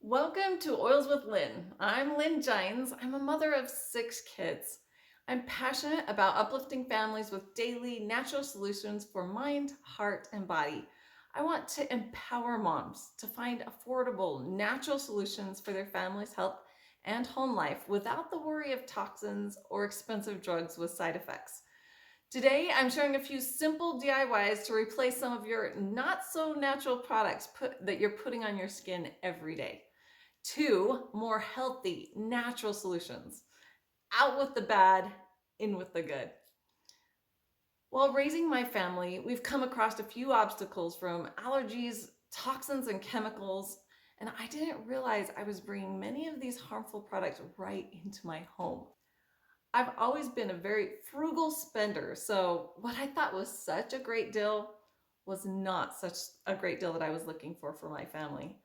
Welcome to Oils with Lynn. I'm Lynn Gines. I'm a mother of 6 kids. I'm passionate about uplifting families with daily natural solutions for mind, heart, and body. I want to empower moms to find affordable, natural solutions for their family's health and home life without the worry of toxins or expensive drugs with side effects. Today, I'm sharing a few simple DIYs to replace some of your not so natural products that you're putting on your skin every day. 2 more healthy, natural solutions. Out with the bad, in with the good. While raising my family, we've come across a few obstacles from allergies, toxins, and chemicals, and I didn't realize I was bringing many of these harmful products right into my home. I've always been a very frugal spender, so what I thought was such a great deal was not such a great deal that I was looking for my family.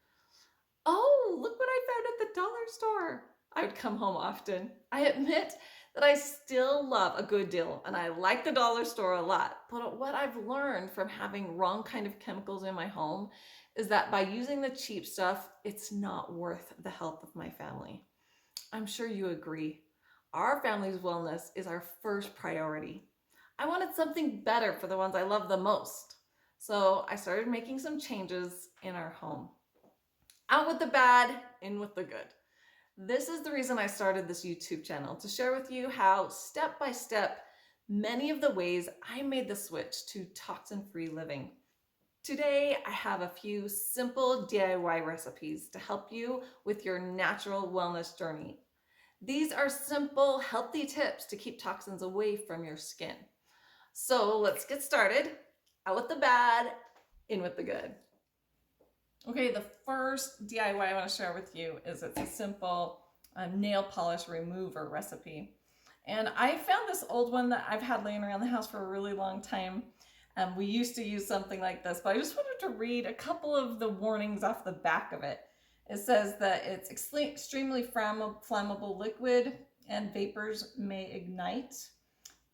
Oh, look what I found at the dollar store. I would come home often. I admit that I still love a good deal and I like the dollar store a lot. But what I've learned from having wrong kind of chemicals in my home is that by using the cheap stuff, it's not worth the health of my family. I'm sure you agree. Our family's wellness is our first priority. I wanted something better for the ones I love the most. So I started making some changes in our home. Out with the bad, in with the good. This is the reason I started this YouTube channel, to share with you how step by step, many of the ways I made the switch to toxin-free living. Today, I have a few simple DIY recipes to help you with your natural wellness journey. These are simple, healthy tips to keep toxins away from your skin. So let's get started. Out with the bad, in with the good. Okay, the first DIY I want to share with you is it's a simple nail polish remover recipe. And I found this old one that I've had laying around the house for a really long time. We used to use something like this, but I just wanted to read a couple of the warnings off the back of it. It says that it's extremely flammable liquid and vapors may ignite.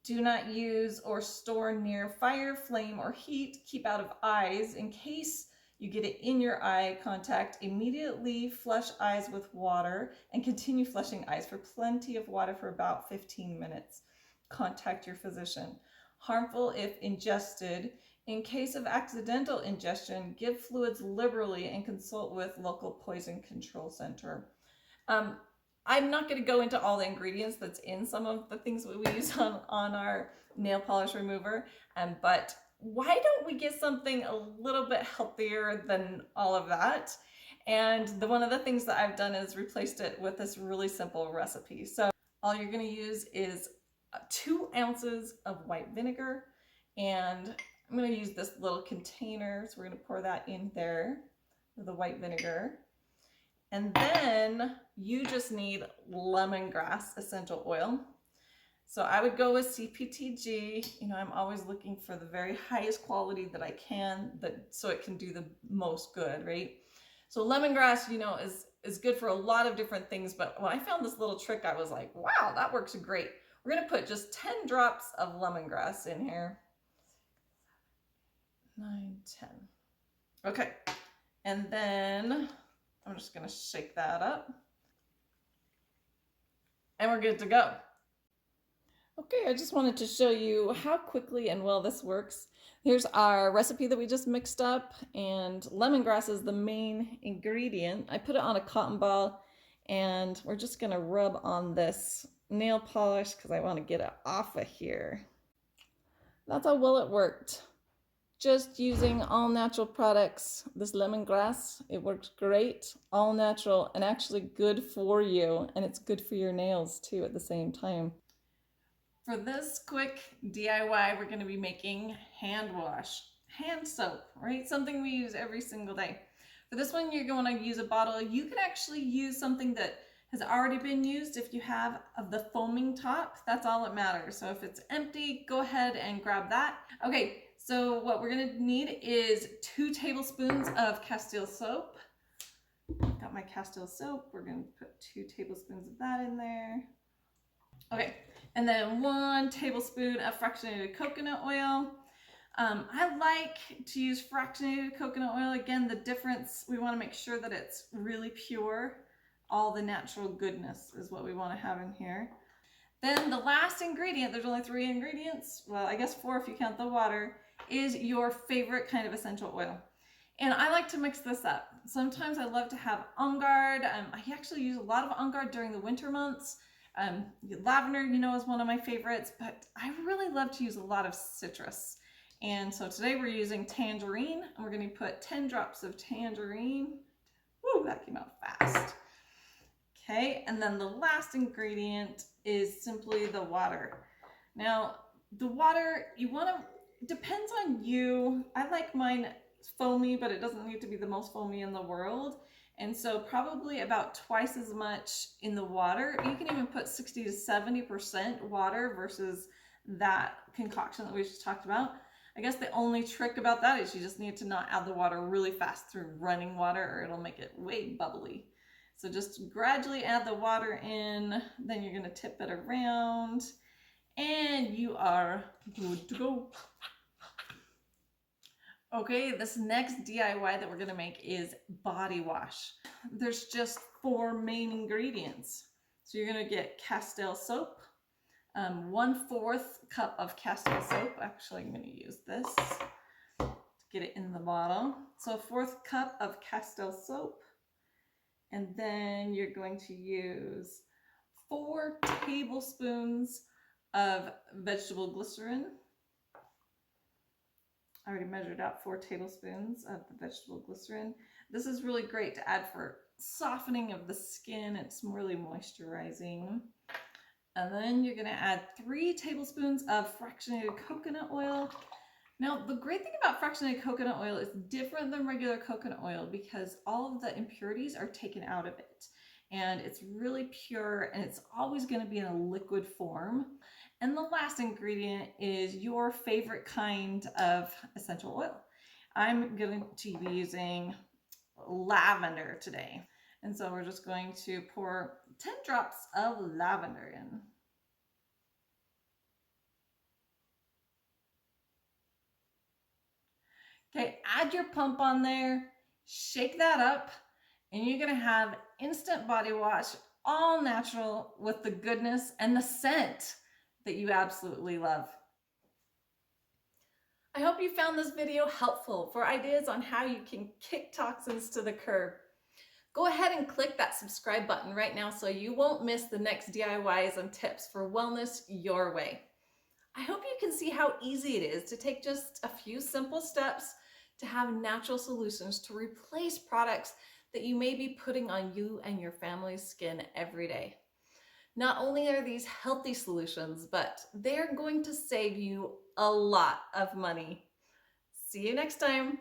Do not use or store near fire, flame, or heat. Keep out of eyes. In case you get it in your eye contact, immediately flush eyes with water and continue flushing eyes for plenty of water for about 15 minutes. Contact your physician. Harmful if ingested. In case of accidental ingestion, give fluids liberally and consult with local poison control center. I'm not going to go into all the ingredients that's in some of the things that we use on our nail polish remover, but why don't we get something a little bit healthier than all of that? And one of the things that I've done is replaced it with this really simple recipe. So all you're going to use is 2 ounces of white vinegar, and I'm going to use this little container, so we're going to pour that in there with the white vinegar. And then you just need lemongrass essential oil. So I would go with CPTG. You know, I'm always looking for the very highest quality that I can, so it can do the most good, right? So lemongrass, you know, is good for a lot of different things, but when I found this little trick, I was like, wow, that works great. We're gonna put just 10 drops of lemongrass in here. 9, 10. Okay, and then I'm just gonna shake that up. And we're good to go. Okay, I just wanted to show you how quickly and well this works. Here's our recipe that we just mixed up, and lemongrass is the main ingredient. I put it on a cotton ball, and we're just gonna rub on this nail polish because I want to get it off of here. That's how well it worked. Just using all natural products. This lemongrass, it works great, all natural, and actually good for you, and it's good for your nails too at the same time. For this quick DIY, we're going to be making hand soap, right? Something we use every single day. For this one, you're going to use a bottle. You can actually use something that has already been used. If you have of the foaming top, that's all that matters. So if it's empty, go ahead and grab that. Okay, so what we're going to need is 2 tablespoons of castile soap. Got my castile soap. We're going to put 2 tablespoons of that in there. Okay, and then 1 tablespoon of fractionated coconut oil. I like to use fractionated coconut oil. Again, the difference, we want to make sure that it's really pure. All the natural goodness is what we want to have in here. Then the last ingredient, there's only 3 ingredients, well, I guess 4 if you count the water, is your favorite kind of essential oil. And I like to mix this up. Sometimes I love to have On Guard. I actually use a lot of On Guard during the winter months. Lavender, you know, is one of my favorites, but I really love to use a lot of citrus. And so today we're using tangerine, and we're going to put 10 drops of tangerine. Woo, that came out fast. Okay, and then the last ingredient is simply the water. Now, the water, you want to, depends on you. I like mine foamy, but it doesn't need to be the most foamy in the world. And so probably about twice as much in the water. You can even put 60 to 70% water versus that concoction that we just talked about. I guess the only trick about that is you just need to not add the water really fast through running water, or it'll make it way bubbly. So just gradually add the water in, then you're gonna tip it around, and you are good to go. Okay, this next DIY that we're gonna make is body wash. There's just 4 main ingredients. So you're gonna get castile soap, 1/4 cup of castile soap. Actually, I'm gonna use this to get it in the bottle. So 1/4 cup of castile soap. And then you're going to use 4 tablespoons of vegetable glycerin. I already measured out 4 tablespoons of the vegetable glycerin. This is really great to add for softening of the skin. It's really moisturizing. And then you're gonna add 3 tablespoons of fractionated coconut oil. Now, the great thing about fractionated coconut oil is different than regular coconut oil because all of the impurities are taken out of it. And it's really pure, and it's always going to be in a liquid form. And the last ingredient is your favorite kind of essential oil. I'm going to be using lavender today. And so we're just going to pour 10 drops of lavender in. Okay, add your pump on there, shake that up, and you're gonna have instant body wash, all natural with the goodness and the scent that you absolutely love. I hope you found this video helpful for ideas on how you can kick toxins to the curb. Go ahead and click that subscribe button right now so you won't miss the next DIYs and tips for wellness your way. I hope you can see how easy it is to take just a few simple steps to have natural solutions to replace products that you may be putting on you and your family's skin every day. Not only are these healthy solutions, but they're going to save you a lot of money. See you next time.